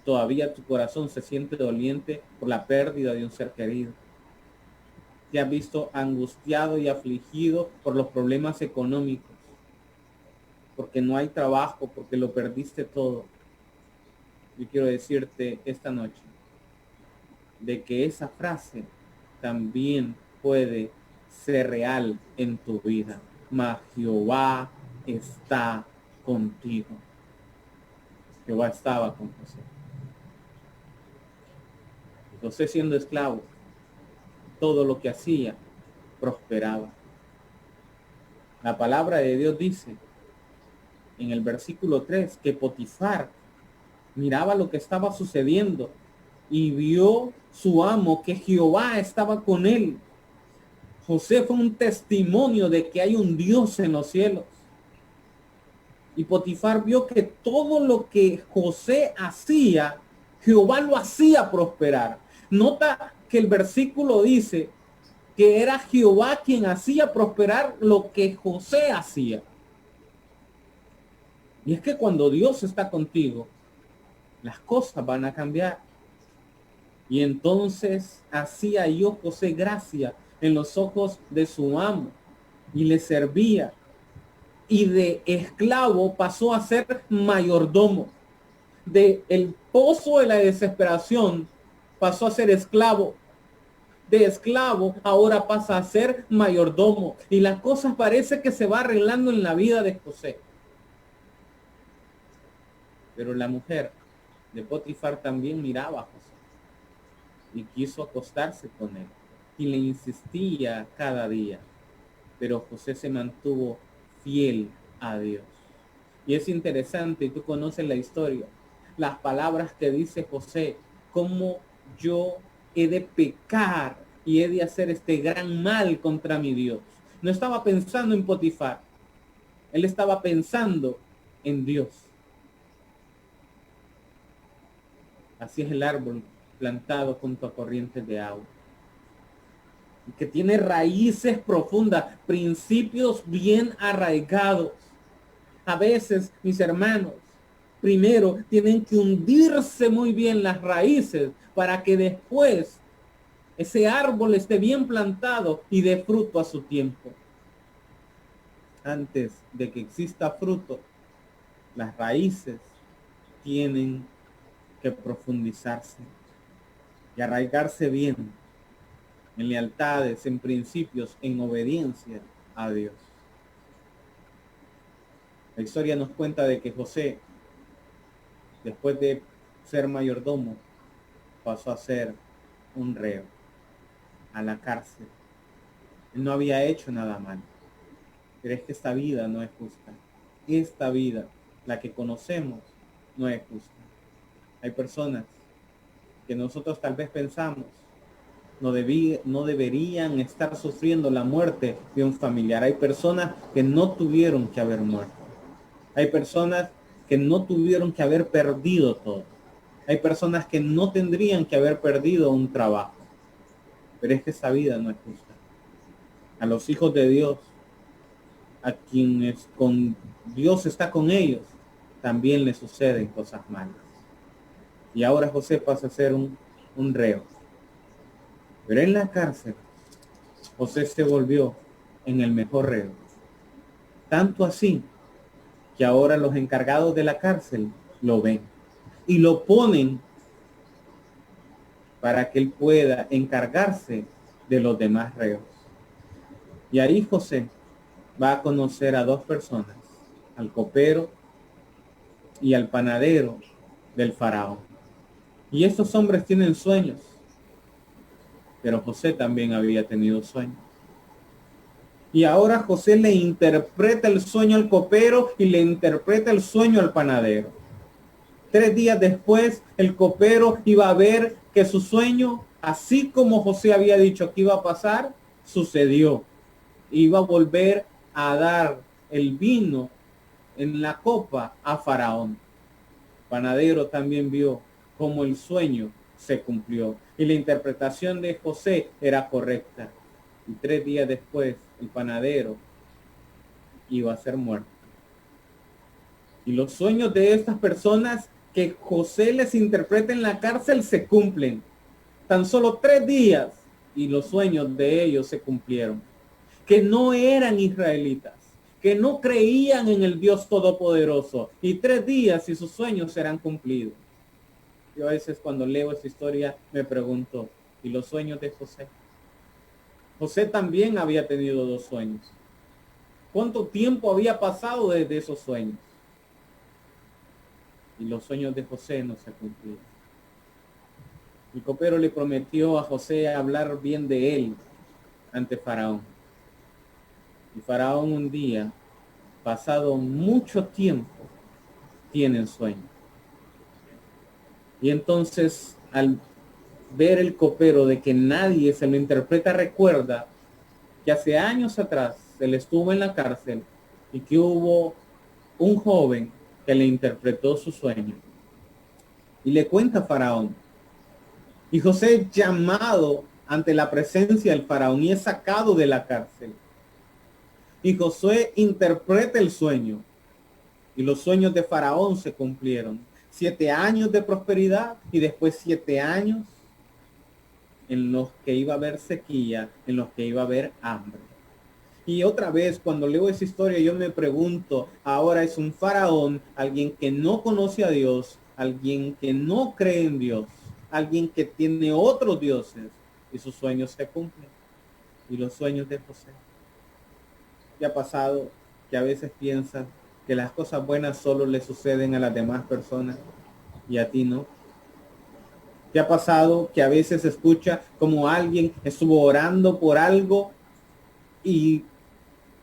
Todavía tu corazón se siente doliente por la pérdida de un ser querido. Te has visto angustiado y afligido por los problemas económicos, porque no hay trabajo, porque lo perdiste todo. Yo quiero decirte esta noche de que esa frase también puede ser real en tu vida. Mas Jehová está contigo. Jehová estaba con José. José siendo esclavo, todo lo que hacía prosperaba. La palabra de Dios dice en el versículo 3 que Potifar miraba lo que estaba sucediendo y vio su amo que Jehová estaba con él. José fue un testimonio de que hay un Dios en los cielos. Y Potifar vio que todo lo que José hacía, Jehová lo hacía prosperar. Nota que el versículo dice que era Jehová quien hacía prosperar lo que José hacía. Y es que cuando Dios está contigo, las cosas van a cambiar. Y entonces hacía yo José gracia en los ojos de su amo y le servía. Y de esclavo pasó a ser mayordomo. De el pozo de la desesperación pasó a ser esclavo. De esclavo ahora pasa a ser mayordomo. Y las cosas parece que se va arreglando en la vida de José. Pero la mujer de Potifar también miraba a José y quiso acostarse con él. Y le insistía cada día. Pero José se mantuvo fiel a Dios. Y es interesante, y tú conoces la historia, las palabras que dice José, cómo yo he de pecar y he de hacer este gran mal contra mi Dios. No estaba pensando en Potifar, él estaba pensando en Dios. Así es el árbol plantado junto a corrientes de agua, que tiene raíces profundas, principios bien arraigados. A veces, mis hermanos, primero tienen que hundirse muy bien las raíces para que después ese árbol esté bien plantado y dé fruto a su tiempo. Antes de que exista fruto, las raíces tienen que profundizarse y arraigarse bien en lealtades, en principios, en obediencia a Dios. La historia nos cuenta de que José, después de ser mayordomo, pasó a ser un reo, a la cárcel. Él no había hecho nada mal, pero es que esta vida no es justa. Esta vida, la que conocemos, no es justa. Hay personas que nosotros tal vez pensamos no deberían estar sufriendo la muerte de un familiar. Hay personas que no tuvieron que haber muerto. Hay personas que no tuvieron que haber perdido todo. Hay personas que no tendrían que haber perdido un trabajo. Pero es que esta vida no es justa. A los hijos de Dios, a quienes con Dios está con ellos, también les suceden cosas malas. Y ahora José pasa a ser un reo. Pero en la cárcel, José se volvió en el mejor reo. Tanto así que ahora los encargados de la cárcel lo ven y lo ponen para que él pueda encargarse de los demás reos. Y ahí José va a conocer a dos personas, al copero y al panadero del faraón. Y estos hombres tienen sueños, pero José también había tenido sueños. Y ahora José le interpreta el sueño al copero y le interpreta el sueño al panadero. 3 días después, el copero iba a ver que su sueño, así como José había dicho que iba a pasar, sucedió. Iba a volver a dar el vino en la copa a Faraón. El panadero también vio cómo el sueño se cumplió y la interpretación de José era correcta. Y 3 días después, el panadero iba a ser muerto. Y los sueños de estas personas que José les interpreta en la cárcel se cumplen. Tan solo 3 días y los sueños de ellos se cumplieron. Que no eran israelitas, que no creían en el Dios Todopoderoso. Y 3 días y sus sueños serán cumplidos. Yo a veces cuando leo esta historia me pregunto, ¿y los sueños de José? José también había tenido 2 sueños. ¿Cuánto tiempo había pasado desde esos sueños? Y los sueños de José no se cumplieron. El copero le prometió a José hablar bien de él ante Faraón. Y Faraón un día, pasado mucho tiempo, tiene el sueño. Y entonces, al ver el copero de que nadie se lo interpreta, recuerda que hace años atrás él estuvo en la cárcel y que hubo un joven que le interpretó su sueño. Y le cuenta a Faraón. Y José es llamado ante la presencia del Faraón y es sacado de la cárcel. Y Josué interpreta el sueño. Y los sueños de Faraón se cumplieron. 7 años de prosperidad y después 7 años en los que iba a haber sequía, en los que iba a haber hambre. Y otra vez, cuando leo esa historia, yo me pregunto, ahora es un faraón, alguien que no conoce a Dios, alguien que no cree en Dios, alguien que tiene otros dioses, y sus sueños se cumplen. Y los sueños de José. ¿Qué ha pasado? Que a veces piensas que las cosas buenas solo le suceden a las demás personas y a ti no. ¿Qué ha pasado? Que a veces escucha como alguien estuvo orando por algo y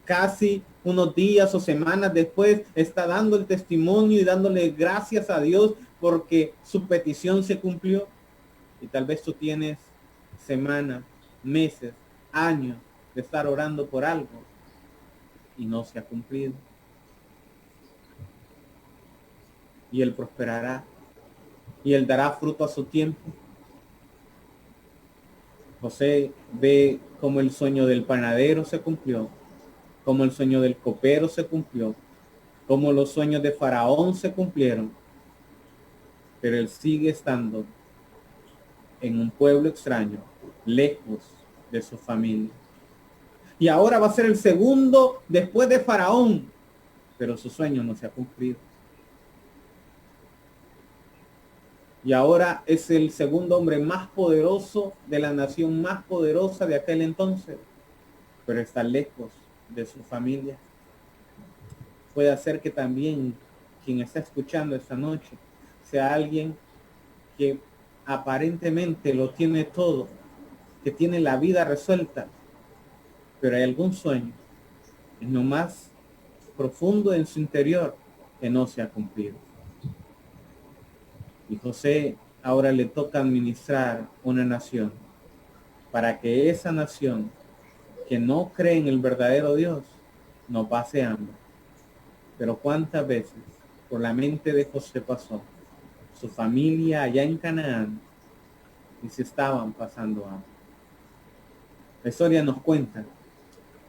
casi unos días o semanas después está dando el testimonio y dándole gracias a Dios porque su petición se cumplió. Y tal vez tú tienes semanas, meses, años de estar orando por algo y no se ha cumplido. Y Él prosperará y Él dará fruto a su tiempo. José ve cómo el sueño del panadero se cumplió, cómo el sueño del copero se cumplió, cómo los sueños de Faraón se cumplieron, pero él sigue estando en un pueblo extraño, lejos de su familia. Y ahora va a ser el segundo después de Faraón, pero su sueño no se ha cumplido. Y ahora es el segundo hombre más poderoso de la nación más poderosa de aquel entonces, pero está lejos de su familia. Puede ser que también quien está escuchando esta noche sea alguien que aparentemente lo tiene todo, que tiene la vida resuelta, pero hay algún sueño en lo más profundo en su interior que no se ha cumplido. Y José ahora le toca administrar una nación para que esa nación que no cree en el verdadero Dios no pase hambre. Pero cuántas veces por la mente de José pasó su familia allá en Canaán y se estaban pasando hambre. La historia nos cuenta,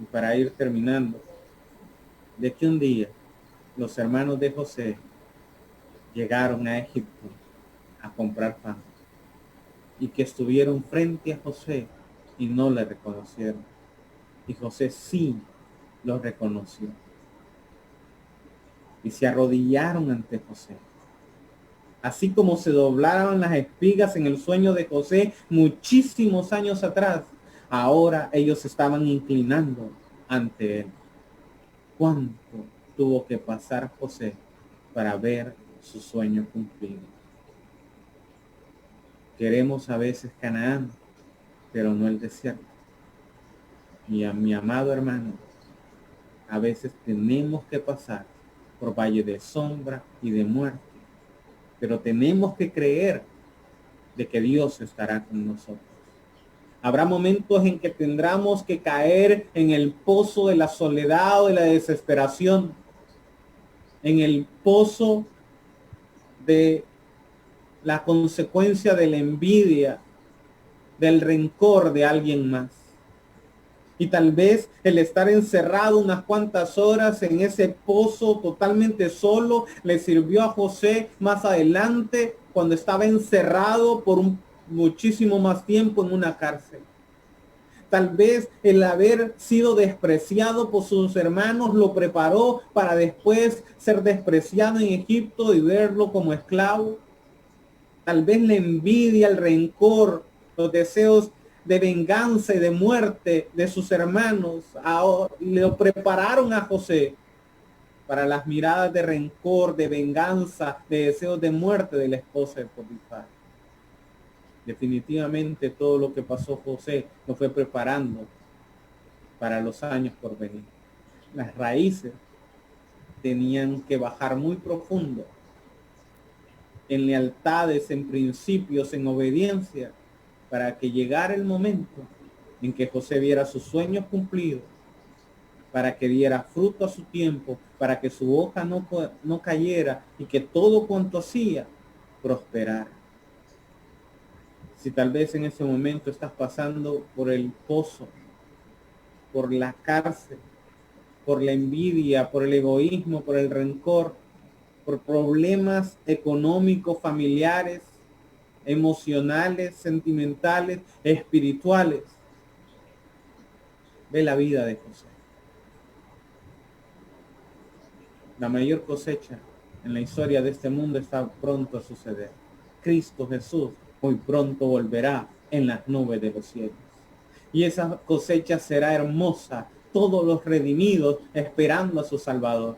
y para ir terminando, de que un día los hermanos de José llegaron a Egipto a comprar pan y que estuvieron frente a José y no le reconocieron. Y José sí los reconoció. Y se arrodillaron ante José. Así como se doblaron las espigas en el sueño de José muchísimos años atrás, ahora ellos estaban inclinando ante él. ¿Cuánto tuvo que pasar José para ver su sueño cumplido? Queremos a veces Canaán, pero no el desierto. Y a mi amado hermano, a veces tenemos que pasar por valle de sombra y de muerte, pero tenemos que creer de que Dios estará con nosotros. Habrá momentos en que tendremos que caer en el pozo de la soledad o de la desesperación, en el pozo de la consecuencia de la envidia, del rencor de alguien más. Y tal vez el estar encerrado unas cuantas horas en ese pozo totalmente solo le sirvió a José más adelante cuando estaba encerrado por muchísimo más tiempo en una cárcel. Tal vez el haber sido despreciado por sus hermanos lo preparó para después ser despreciado en Egipto y verlo como esclavo. Tal vez la envidia, el rencor, los deseos de venganza y de muerte de sus hermanos le prepararon a José para las miradas de rencor, de venganza, de deseos de muerte de la esposa de Potifar. Definitivamente todo lo que pasó José lo fue preparando para los años por venir. Las raíces tenían que bajar muy profundo en lealtades, en principios, en obediencia, para que llegara el momento en que José viera sus sueños cumplidos, para que diera fruto a su tiempo, para que su hoja no cayera y que todo cuanto hacía prosperara. Si tal vez en ese momento estás pasando por el pozo, por la cárcel, por la envidia, por el egoísmo, por el rencor, por problemas económicos, familiares, emocionales, sentimentales, espirituales, ve la vida de José. La mayor cosecha en la historia de este mundo está pronto a suceder. Cristo Jesús muy pronto volverá en las nubes de los cielos. Y esa cosecha será hermosa, todos los redimidos esperando a su Salvador.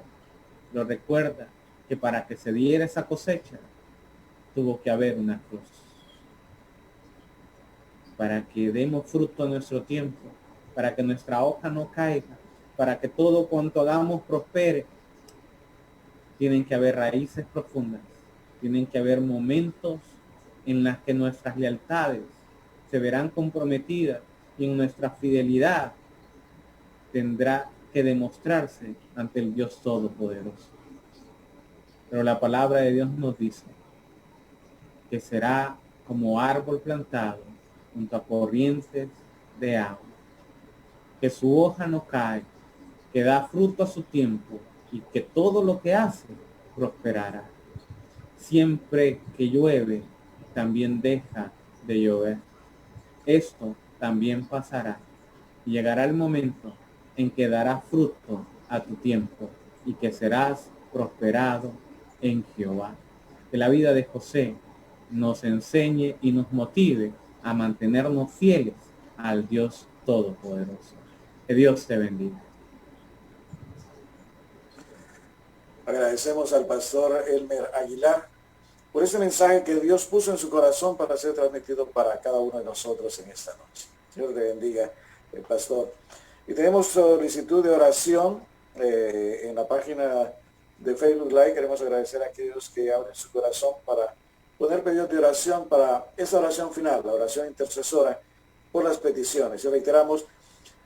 Pero recuerda que para que se diera esa cosecha, tuvo que haber una cruz. Para que demos fruto en nuestro tiempo, para que nuestra hoja no caiga, para que todo cuanto hagamos prospere, tienen que haber raíces profundas, tienen que haber momentos en los que nuestras lealtades se verán comprometidas y en nuestra fidelidad tendrá que demostrarse ante el Dios Todopoderoso. Pero la palabra de Dios nos dice que será como árbol plantado junto a corrientes de agua, que su hoja no cae, que da fruto a su tiempo y que todo lo que hace prosperará. Siempre que llueve, también deja de llover. Esto también pasará y llegará el momento en que darás fruto a tu tiempo y que serás prosperado en Jehová. Que la vida de José nos enseñe y nos motive a mantenernos fieles al Dios Todopoderoso. Que Dios te bendiga. Agradecemos al pastor Elmer Aguilar por ese mensaje que Dios puso en su corazón para ser transmitido para cada uno de nosotros en esta noche. Señor te bendiga, pastor. Y tenemos solicitud de oración en la página de Facebook Live. Queremos agradecer a aquellos que abren su corazón para poner pedidos de oración para esa oración final, la oración intercesora por las peticiones. Y reiteramos,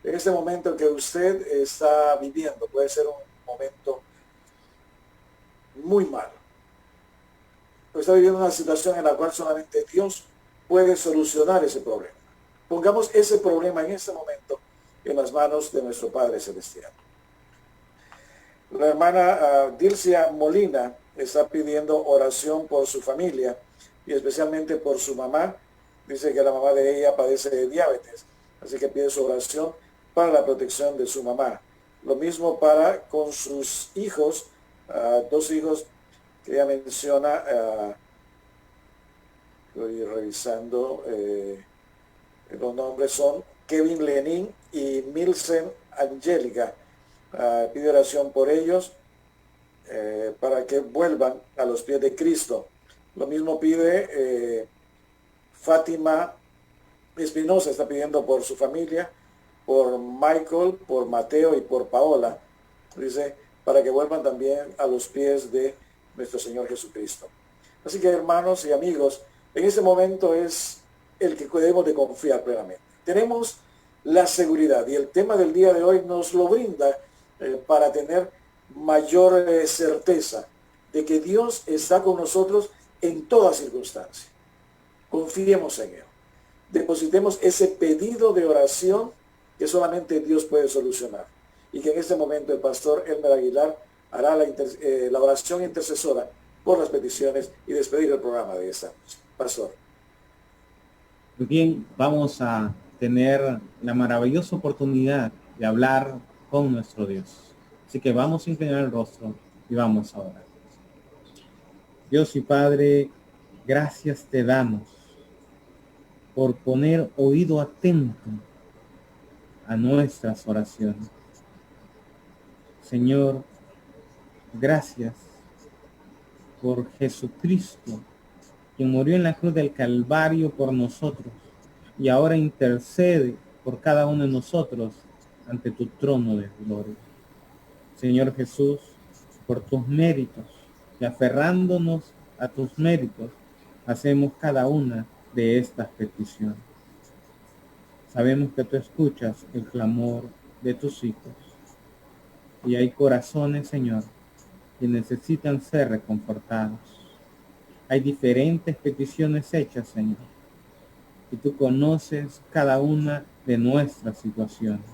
en este momento que usted está viviendo, puede ser un momento muy malo. Está viviendo una situación en la cual solamente Dios puede solucionar ese problema. Pongamos ese problema en este momento en las manos de nuestro Padre Celestial. La hermana Dilcia Molina está pidiendo oración por su familia y especialmente por su mamá. Dice que la mamá de ella padece de diabetes, así que pide su oración para la protección de su mamá. Lo mismo para con sus hijos, dos hijos que ella menciona, estoy revisando, los nombres son Kevin Lenin y Milsen Angélica pide oración por ellos para que vuelvan a los pies de Cristo. Lo mismo pide Fátima Espinosa, está pidiendo por su familia, por Michael, por Mateo y por Paola. Dice, para que vuelvan también a los pies de nuestro Señor Jesucristo. Así que, hermanos y amigos, en este momento es el que debemos de confiar plenamente. Tenemos la seguridad y el tema del día de hoy nos lo brinda para tener mayor certeza de que Dios está con nosotros en toda circunstancia. Confiemos en Él. Depositemos ese pedido de oración que solamente Dios puede solucionar. Y que en este momento el pastor Elmer Aguilar hará la oración intercesora por las peticiones y despedir el programa de esta noche. Pastor. Muy bien, vamos a tener la maravillosa oportunidad de hablar con nuestro Dios. Así que vamos a inclinar el rostro y vamos a orar. Dios y Padre, gracias te damos por poner oído atento a nuestras oraciones. Señor, gracias por Jesucristo, quien murió en la cruz del Calvario por nosotros y ahora intercede por cada uno de nosotros ante tu trono de gloria. Señor Jesús, por tus méritos y aferrándonos a tus méritos, hacemos cada una de estas peticiones. Sabemos que tú escuchas el clamor de tus hijos y hay corazones, Señor, que necesitan ser reconfortados. Hay diferentes peticiones hechas, Señor, y tú conoces cada una de nuestras situaciones.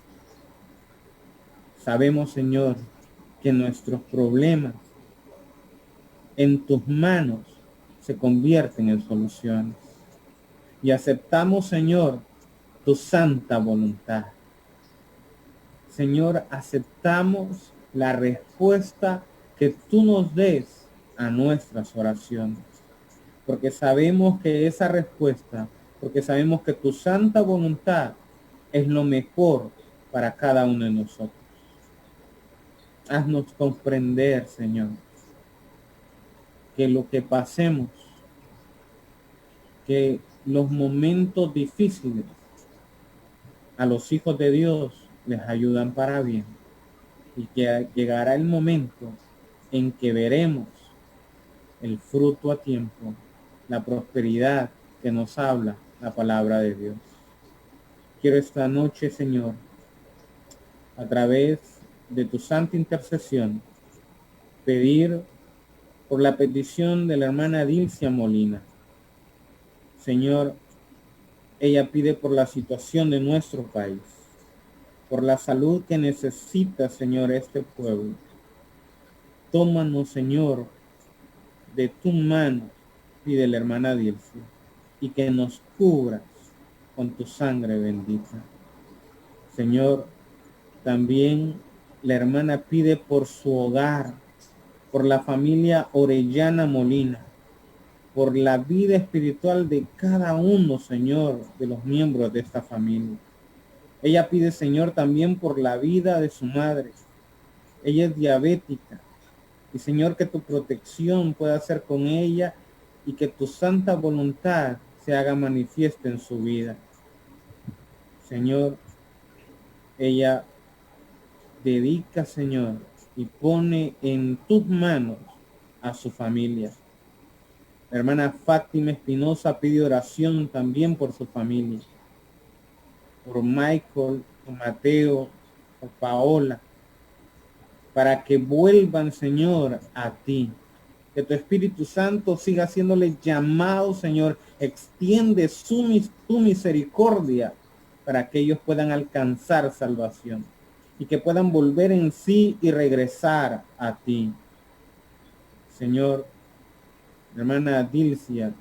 Sabemos, Señor, que nuestros problemas en tus manos se convierten en soluciones. Y aceptamos, Señor, tu santa voluntad. Señor, aceptamos la respuesta que tú nos des a nuestras oraciones. Porque sabemos que esa respuesta, porque sabemos que tu santa voluntad es lo mejor para cada uno de nosotros. Haznos comprender, Señor, que lo que pasemos, que los momentos difíciles a los hijos de Dios les ayudan para bien, y que llegará el momento en que veremos el fruto a tiempo, la prosperidad que nos habla la palabra de Dios. Quiero esta noche, Señor, a través de tu santa intercesión, pedir por la petición de la hermana Dilcia Molina. Señor, ella pide por la situación de nuestro país, por la salud que necesita, Señor, este pueblo. Tómanos, Señor, de tu mano, pide la hermana Dilcia, y que nos cubras con tu sangre bendita. Señor, también la hermana pide por su hogar, por la familia Orellana Molina, por la vida espiritual de cada uno, Señor, de los miembros de esta familia. Ella pide, Señor, también por la vida de su madre. Ella es diabética. Y, Señor, que tu protección pueda ser con ella y que tu santa voluntad se haga manifiesta en su vida. Señor, ella dedica, Señor, y pone en tus manos a su familia. La hermana Fátima Espinosa pide oración también por su familia, por Michael, por Mateo, por Paola, para que vuelvan, Señor, a ti. Que tu Espíritu Santo siga haciéndole llamado, Señor. Extiende tu misericordia para que ellos puedan alcanzar salvación y que puedan volver en sí y regresar a ti. Señor, hermana Dilcia,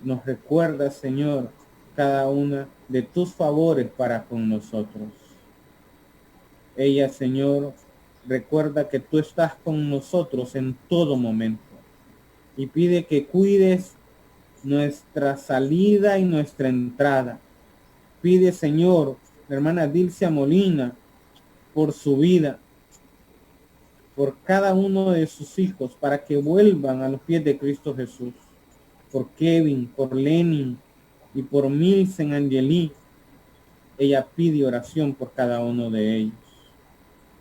nos recuerda, Señor, cada una de tus favores para con nosotros. Ella, Señor, recuerda que tú estás con nosotros en todo momento y pide que cuides nuestra salida y nuestra entrada. Pide, Señor, la hermana Dilcia Molina, por su vida, por cada uno de sus hijos, para que vuelvan a los pies de Cristo Jesús, por Kevin, por Lenin y por Milsen Angeli. Ella pide oración por cada uno de ellos.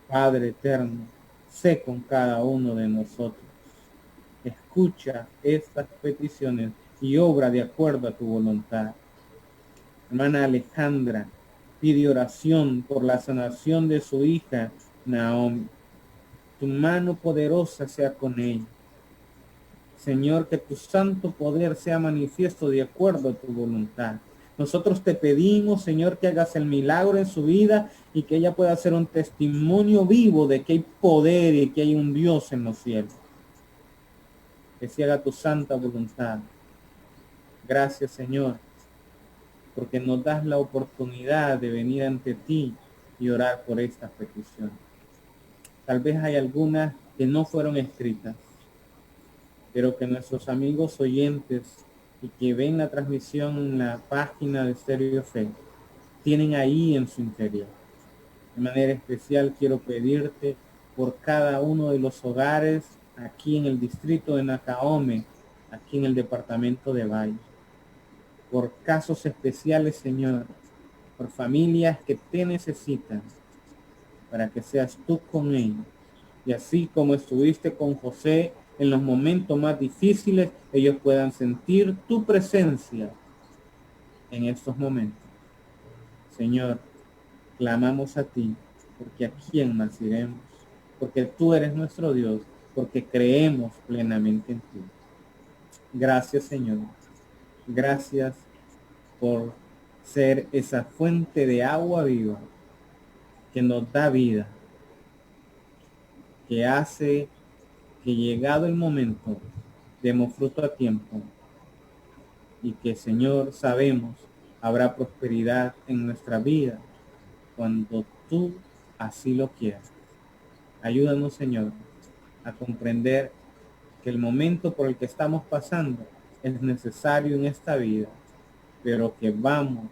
Padre eterno, sé con cada uno de nosotros. Escucha estas peticiones y obra de acuerdo a tu voluntad. Hermana Alejandra pide oración por la sanación de su hija Naomi. Tu mano poderosa sea con ella. Señor, que tu santo poder sea manifiesto de acuerdo a tu voluntad. Nosotros te pedimos, Señor, que hagas el milagro en su vida y que ella pueda ser un testimonio vivo de que hay poder y que hay un Dios en los cielos. Que se haga tu santa voluntad. Gracias, Señor, porque nos das la oportunidad de venir ante ti y orar por estas peticiones. Tal vez hay algunas que no fueron escritas, pero que nuestros amigos oyentes y que ven la transmisión en la página de Stereo Fe tienen ahí en su interior. De manera especial quiero pedirte por cada uno de los hogares aquí en el distrito de Nacaome, aquí en el departamento de Valle. Por casos especiales, Señor, por familias que te necesitan, para que seas tú con ellos. Y así como estuviste con José en los momentos más difíciles, ellos puedan sentir tu presencia en estos momentos. Señor, clamamos a ti, porque a quién más iremos, porque tú eres nuestro Dios, porque creemos plenamente en ti. Gracias, Señor. Gracias por ser esa fuente de agua viva que nos da vida, que hace que llegado el momento demos fruto a tiempo y que, Señor, sabemos habrá prosperidad en nuestra vida cuando tú así lo quieras. Ayúdanos, Señor, a comprender que el momento por el que estamos pasando es necesario en esta vida, pero que vamos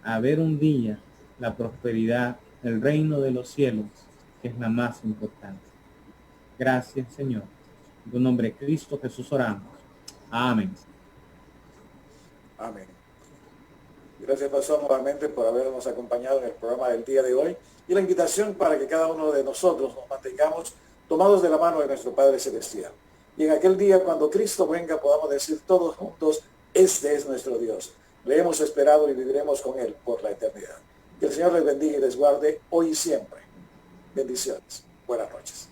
a ver un día la prosperidad del reino de los cielos, que es la más importante. Gracias, Señor. En tu nombre, Cristo Jesús, oramos. Amén. Amén. Gracias, pastor, nuevamente por habernos acompañado en el programa del día de hoy y la invitación para que cada uno de nosotros nos mantengamos tomados de la mano de nuestro Padre Celestial. Y en aquel día, cuando Cristo venga, podamos decir todos juntos, este es nuestro Dios. Le hemos esperado y viviremos con Él por la eternidad. Que el Señor les bendiga y les guarde hoy y siempre. Bendiciones. Buenas noches.